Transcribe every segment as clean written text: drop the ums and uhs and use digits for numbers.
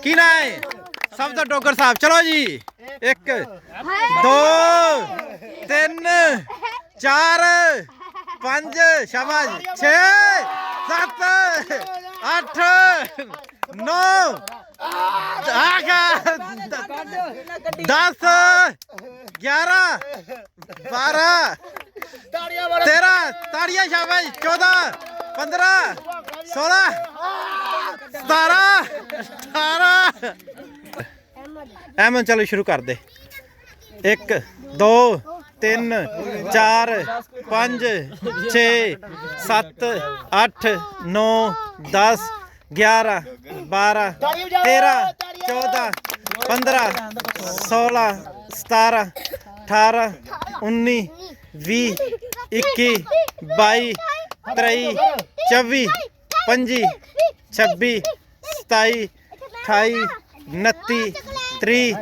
की ना है सब तो डोगर साहब। चलो जी 1 2 3 4 5 शाबाश 6 7 8 9 10 11 12 13 ताड़ियां शाबाश 14 15 16 17 18 एमन चलो शुरू कर दे 1 2 3 4 5 6 7 8 9 10 11 12 13 14 15 16 17 18 19 20 21 22 23 24 25 26 27 28 29 30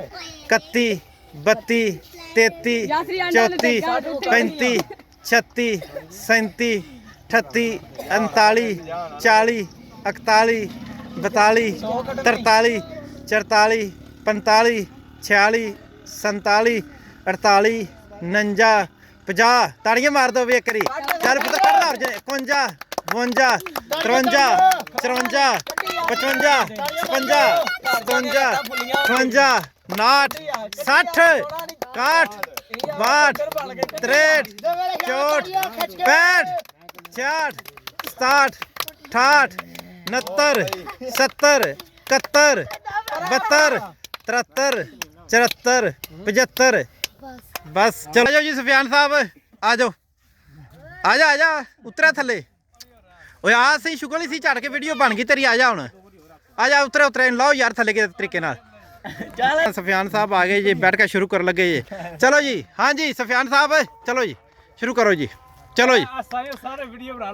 31 32 33 34 35 36 37 38 39 40 41 42 43 44 45 46 47 48 49 50 ताड़ियां मार दो वे करी चल पुत्र कर 51 52 53 54 55 56 57 58 59 60 61 62 63 64 65 66 67 68 69 70 71 72 73 74 75 बस चलो जाओ जी सुफियान साहब आ जाओ आ जा उतरा थले ओए आ सही शुक्र ही सी झट के वीडियो बन गई तेरी आ जा हुण आ जा उतरे लाओ यार थले के तरीके नाल सुफियान साहब आ गए जी बैठ के शुरू कर लगे जी चलो जी हाँ जी सुफियान साहब चलो जी शुरू करो जी चलो जी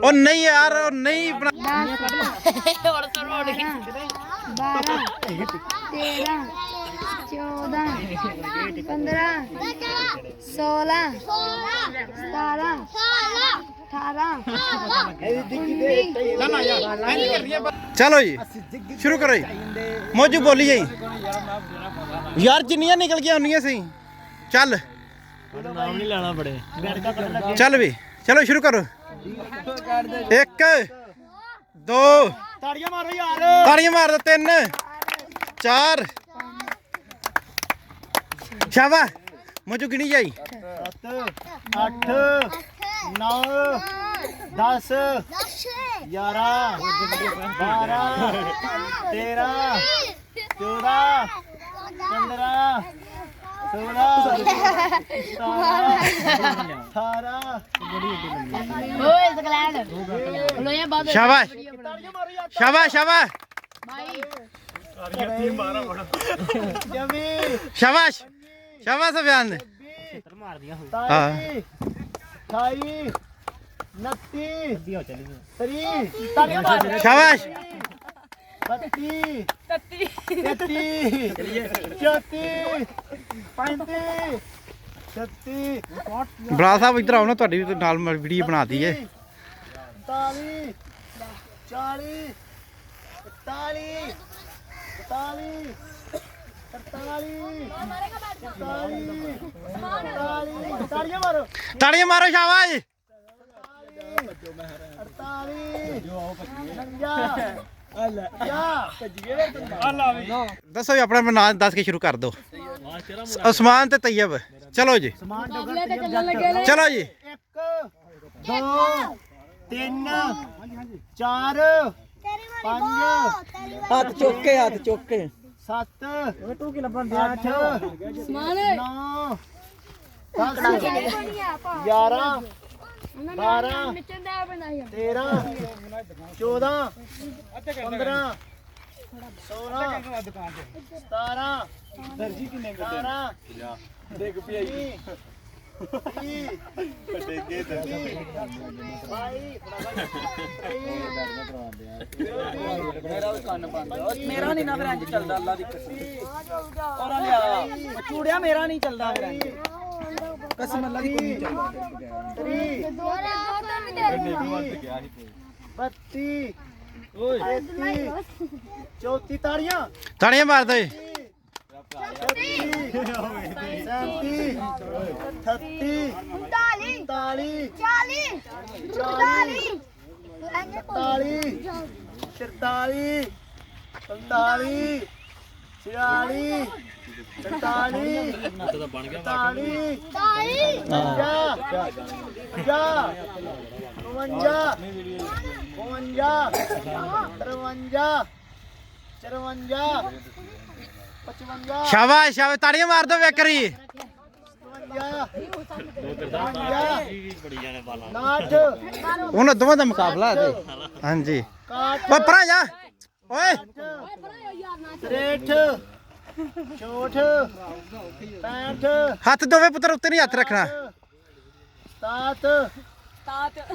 ओ नहीं यार ओ नहीं 12 चलो जी शुरू करो जी मौजू बोली जी यार जिन्नियां निकल गया उन्नियां सही चल नाम नहीं लेना पड़े चल भी चलो शुरू करो 1 2 ताड़ियां मार दो 3 4 शाबाश मौजू गिनी जाई 7 8 9 10 11 12 13 14 15 16 17 शाबाश शाबाश शाबाश शाबाश शाबाश सुफियान हाँ 28 शाबाश 32 33 34 35 36 बड़ा साहब इधर आओ ना ਤੁਹਾਡੀ ਵੀ ਨਾਲ ਵੀਡੀਓ ਬਣਾ ਦਈਏ 45 40 41 42 तालियां मारो ਤਾੜੀਆਂ ਮਾਰੋ ਸ਼ਾਬਾਸ਼ 48 ਦੱਸੋ ਜੀ ਆਪਣਾ ਨਾਮ ਦੱਸ ਕੇ ਸ਼ੁਰੂ ਕਰ ਦਿਓ ਉਸਮਾਨ ਤੇ ਤैयब ਚਲੋ ਜੀ ਚਲੋ ਜੀ 1 2 3 4 5 ਹੱਥ ਚੁੱਕ ਕੇ 7 ਤੂੰ ਕੀ ਲੱਭਣ ਦਿਆ 8 9 10 11 12 13 14 15 16 17 ਦਰਜੀ ਕਿੰਨੇ ਕੱਢੇ ਦੇਖ ਪਿਆਈ ਮੇਰਾ ਨਹੀਂ ਨਾ ਫਿਰ ਇੰਜ ਚੱਲਦਾ ਅੱਲਾ ਦੀ ਕਸਮ ਔਰ ਲਿਆ ਚੂੜਿਆ ਮੇਰਾ ਨਹੀਂ ਚੱਲਦਾ ਫਿਰ ਇੰਜ ਕਸਮ ਅੱਲਾ ਦੀ ਕੋਈ ਨਹੀਂ ਚੱਲਦਾ 32 चौथी ताड़ियां ਤਾੜੀਆਂ ਮਾਰ ਦੋ ਜੀ। 55 ਸ਼ਾਬਾਸ਼ ਸ਼ਾਬਾਸ਼ ਤਾੜੀਆਂ ਮਾਰ ਦੋ ਵੇਕਰੀ। 59 ਉਹਨਾਂ ਦੋਵਾਂ ਦਾ ਮੁਕਾਬਲਾ ਹੈ ਤੇ ਹਾਂਜੀ ਓਏ ਪਰਾਂ ਜਾ ਓਏ 63 64 65 ਹੱਥ ਦੋਵੇਂ ਪੁੱਤਰ ਉੱਤੇ ਨਹੀਂ ਹੱਥ ਰੱਖਣਾ। 67 60 70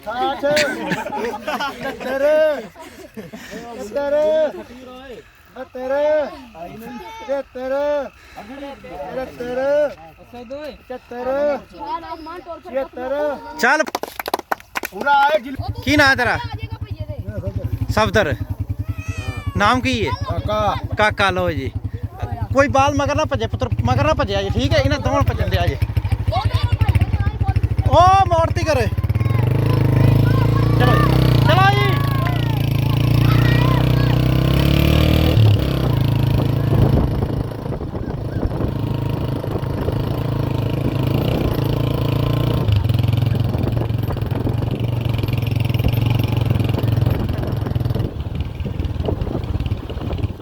ਚੱਲ ਪੂਰਾ ਆਏ ਕੀ ਨਾਂ ਤੇਰਾ? ਸਫਦਰ। ਨਾਮ ਕੀ ਹੈ? ਕਾਕਾ ਕਾਕਾ। ਲੋ ਜੀ ਕੋਈ ਬਾਲ ਮਗਰ ਨਾ ਭੱਜੇ ਪੁੱਤਰ, ਮਗਰ ਨਾ ਭੱਜਿਆ ਜੀ ਠੀਕ ਹੈ। ਇਹਨਾਂ ਦੋਵਾਂ ਨੂੰ ਭੱਜਣ ਦਿਆ ਜੀ। ਉਹ ਮੋੜਤੀ ਕਰੇ ਚਲੋ ਚਲੋ ਜੀ।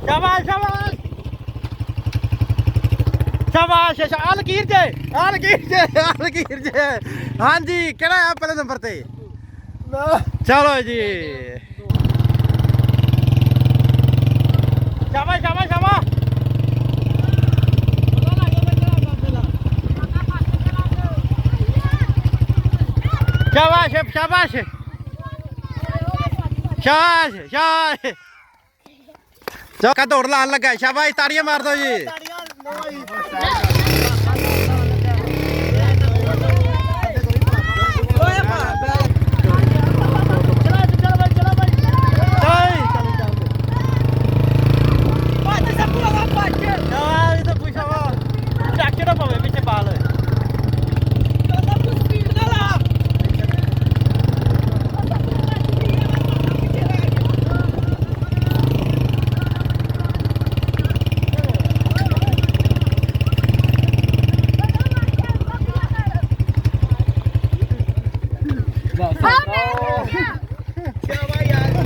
ਸ਼ਾਬਾਸ਼ ਸ਼ਾਬਾਸ਼ ਸ਼ਾਬਾਸ਼ ਸ਼ਾਬਾਸ਼। ਆ ਲਕੀਰ ਜੇ, ਆ ਲਕੀਰ ਜੇ, ਆ ਲਕੀਰ ਜੇ। ਹਾਂਜੀ ਕਿਹੜਾ ਆ ਪਹਿਲੇ ਨੰਬਰ ਤੇ? ਚਲੋ ਜੀ ਸ਼ਾਬਾਸ਼ ਸ਼ਾਬਾਸ਼ ਸ਼ਾਬਾਸ਼। ਸ਼ਾਬਾਸ਼ ਸ਼ਾਬਾਸ਼ ਸ਼ਾਬਾਸ਼ ਸ਼ਾਬਾਸ਼। ਚੌਕਾ ਦੌੜ ਲਾਣ ਲੱਗਾ। ਸ਼ਾਬਾਸ਼ ਤਾੜੀਆਂ ਮਾਰ ਦੋ ਜੀ।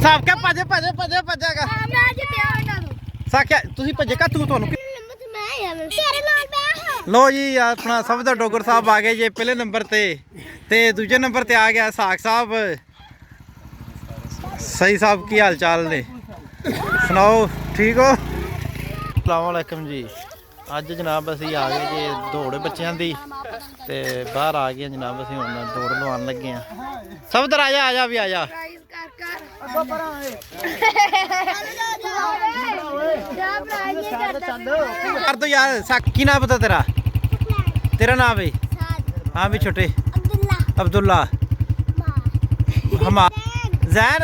ਸਾਕਿਆ ਭੱਜ ਭੱਜ ਭੱਜ ਭੱਜੇਗਾ। ਸਾਕਿਆ ਤੁਸੀਂ ਭੱਜੇਗਾ ਤੂੰ ਤੁਹਾਨੂੰ ਲੋ ਜੀ ਆਪਣਾ ਸਫਦਰ ਡੋਗਰ ਸਾਹਿਬ ਆ ਗਏ ਜੇ ਪਹਿਲੇ ਨੰਬਰ ਤੇ ਦੂਜੇ ਨੰਬਰ ਤੇ ਆ ਗਿਆ ਸਾਕ ਸਾਹਿਬ। ਸਹੀ ਸਾਹਿਬ ਕੀ ਹਾਲ ਚਾਲ ਨੇ? ਸੁਣਾਓ ਠੀਕ ਹੋ? ਅਸਲਾਮੁਅਲੈਕਮ ਜੀ। ਅੱਜ ਜਨਾਬ ਅਸੀਂ ਆ ਗਏ ਜੇ ਦੌੜ ਬੱਚਿਆਂ ਦੀ ਤੇ ਬਾਹਰ ਆ ਗਏ ਜਨਾਬ। ਅਸੀਂ ਹੁਣ ਦੌੜ ਲਵਾਉਣ ਲੱਗੇ ਆ। ਸਫਦਰ ਆ ਜਾ ਵੀ ਆ ਜਾ। ਕਰ ਦੋ ਯਾਰ। ਕੀ ਨਾਮ ਪਤਾ ਤੇਰਾ? तेरा नाम है? हाँ भी छोटे अब्दुल्ला हम जैन।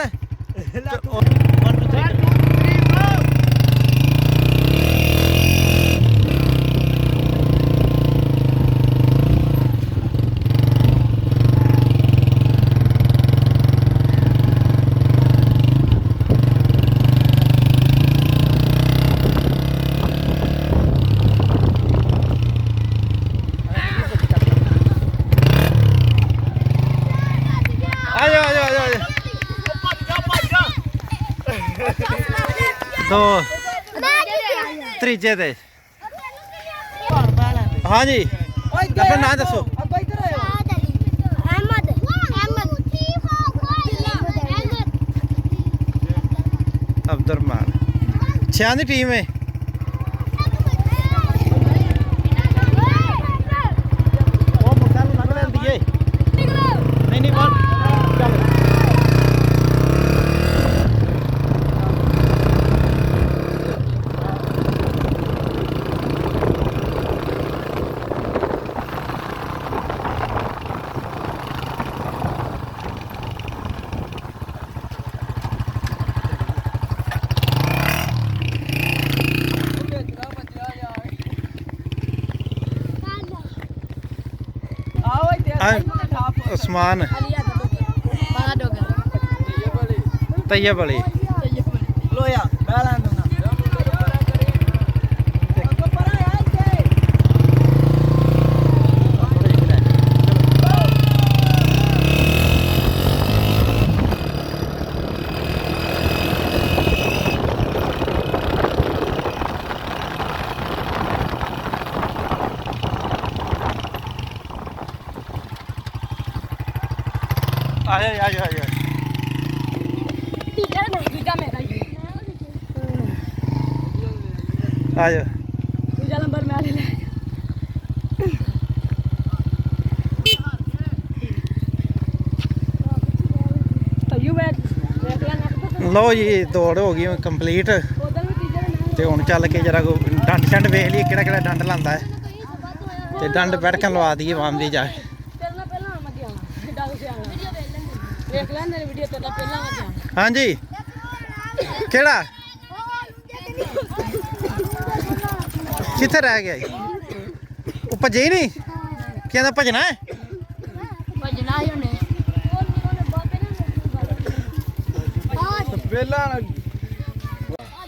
दो त्रीजे दे। हाँ जी अपना नाम दसो। अब्दुलरहमान। छियां दी टीम है। उस्मान तैयब अली ਲੋਇਆ ਮੈਂ ਲਾਂ ਦੂੰਗਾ आ जाओ आ जाओ दूजा नंबर मैं ले लो जी दौड़ हो गई कंप्लीट ते हुण चल के जरा डंड शंड वेख लिए केड़ा केड़ा डंड लांदा है ते डंड बैठकां लवा दीए वाम दी जाके हाँ जी केड़ा कित्थे रह गया वो भजे ही नहीं कहंदा भजना है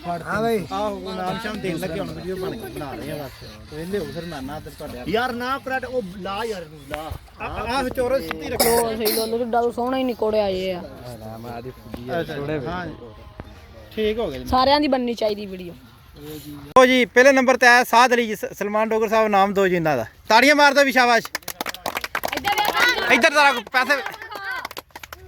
हाँ भाई आहो नाम शाम देन लगे हुण वीडियो बना रहे हैं बस वेले हो फिर नाना ते तुहाडे यार ना करट ओ ला यार ਨੂੰ ਲਾ आ चोरो सिੱਧੀ ਰੱਖੋ सही लोलू डल सोहना ही निकोड़िया ये हाँ ठीक हो गया सारिਆਂ ਦੀ बननी चाहिए वीडियो लो जी पहले नंबर ते आया साद अली जी सलमान डोगर साहब नाम दो जी इन्हां दा ताड़ियां मार दो भी शाबाश इधर जरा पैसे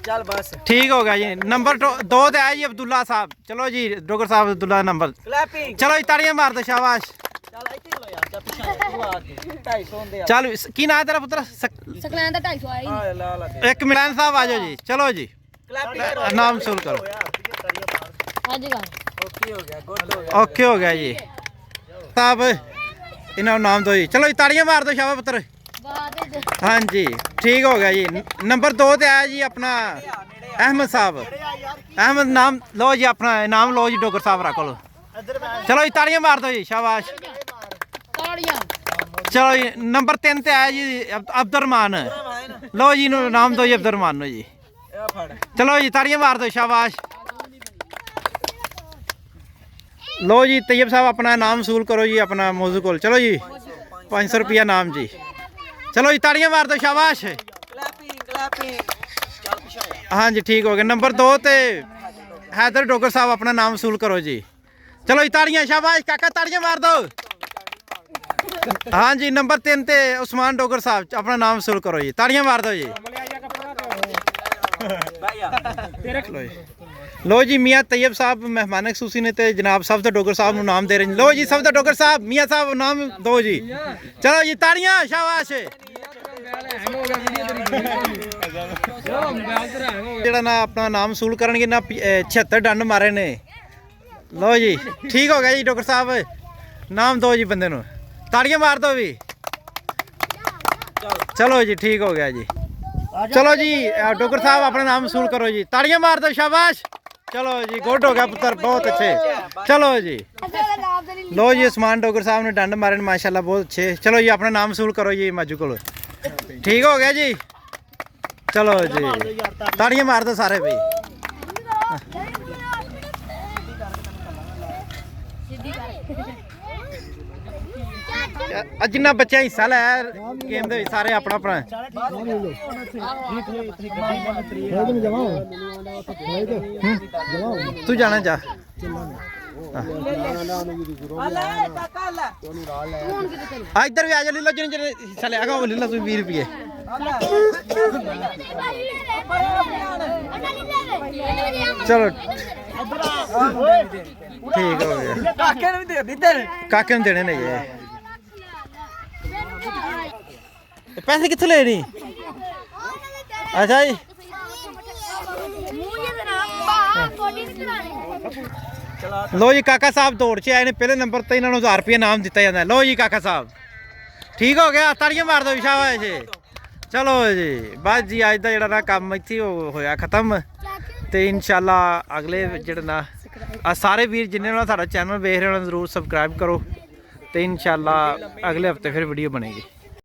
ਚੱਲ ਬਸ ठीक हो गया जी नंबर दो ते आया जी अब्दुल्ला साहब चलो जी डोगर साहब अब्दुल्ला नंबर ਕਲੈਪਿੰਗ चलो जी ताड़ियां मार दो शाबाश ਚੱਲ ਇੱਥੇ ਲੋਇਆ ਜਾ ਪਿੱਛੇ ਤੂੰ ਆ ਕੇ 250 ਦੇ चल की ना है तेरा पुत्र सकलैन ਦਾ 250 आया ਆ ਲਾ ਲਾ एक मिलान साहब आ जाओ जी चलो जी ਕਲੈਪਿੰਗ नाम शुरू करो आज का ਓਕੇ ਹੋ ਗਿਆ ਗੁੱਡ ਹੋ ਗਿਆ ओके हो गया जी साहब इन्होंने नाम दो जी चलो जी ताड़ियां मार दो शाबाश पुत्र हाँ जी ठीक हो गया जी नंबर 2 ते आया जी अपना अहमद साहब अहमद नाम लो जी अपना नाम लो जी डोगर साहब रखो लो चलो जी ताड़ियां मार दो जी शाबाश चलो जी नंबर 3 ते आया जी अब्दुलरमान लो जी नाम दो जी अब्दुलरमान जी ਇਹ ਫੜ चलो जी ताड़ियां मार दो शाबाश लो जी तैयब साहब अपना नाम वसूल करो जी अपना मौजू को चलो जी 500 रुपया नाम जी चलो जी ताड़ियां मार दो शाबाश ਕਲੈਪਿੰਗ ਚੱਲ ਪਿੱਛੇ हाँ जी ठीक हो गया नंबर 2 ते हैदर डोगर साहब अपना नाम वसूल करो जी चलो जी ताड़ियां शाबाश काका ताड़ियां मार दो हाँ जी नंबर 3 ते उस्मान डोगर साहब अपना नाम वसूल करो जी ताड़ियां मार दो जी लो जी लो जी मियाँ तैयब साहब मेहमान खसूसी ने ते जनाब सब तो डोगर साहब नाम दे रहे हैं लो जी सब तो डोगर साहब मियाँ साहब नाम दो जी चलो जी ताड़ियां शाबाश ਜਿਹੜਾ ਨਾ ਆਪਣਾ ਨਾਮ ਵਸੂਲ ਕਰਨਗੇ ਨਾ 76 ਡੰਡ ਮਾਰੇ ਨੇ ਲਓ ਜੀ ਠੀਕ ਹੋ ਗਿਆ ਜੀ ਡਾਕਟਰ ਸਾਹਿਬ ਨਾਮ ਦਿਓ ਜੀ ਬੰਦੇ ਨੂੰ ਤਾੜੀਆਂ ਮਾਰ ਦਿਓ ਵੀ ਚਲੋ ਜੀ ਠੀਕ ਹੋ ਗਿਆ ਜੀ ਚਲੋ ਜੀ ਡਾਕਟਰ ਸਾਹਿਬ ਆਪਣਾ ਨਾਮ ਵਸੂਲ ਕਰੋ ਜੀ ਤਾੜੀਆਂ ਮਾਰ ਦਿਓ ਸ਼ਾਬਾਸ਼ चलो जी गुड हो गया पुत्र बहुत अच्छे चलो जी लो जी उस्मान डोगर साहब ने डंड मारे माशाल्लाह बहुत अच्छे चलो जी अपना नाम वसूल करो जी माजू को ठीक हो गया जी चलो जी ताड़ियां मार दो सारे भाई जिन्ना बच्चा हिस्सा लै गेम दे सारे अपना अपना तू जाना जा इधर भी आ जा लीला जिन हिस्सा लिया लीला तू 20 रुपये चलो ठीक हो गया काके ने देने नहीं है पैसे कितने ले नहीं अच्छा जी लो जी काका साहब दौड़ च आए ने पहले नंबर तो इन्होंने 1000 रुपया नाम दिता जाता है लो जी काका साहब ठीक हो गया ताड़ियां मार दो शाबाश जी चलो जी बस जी अज का जोड़ा काम इत्थे होया खत्म तो इंशाल्लाह अगले जो ना सारे वीर जिन्हें साडा चैनल वेख रहे हो जरूर सबसक्राइब करो तो इंशाल्लाह अगले हफ्ते फिर वीडियो बनेगी।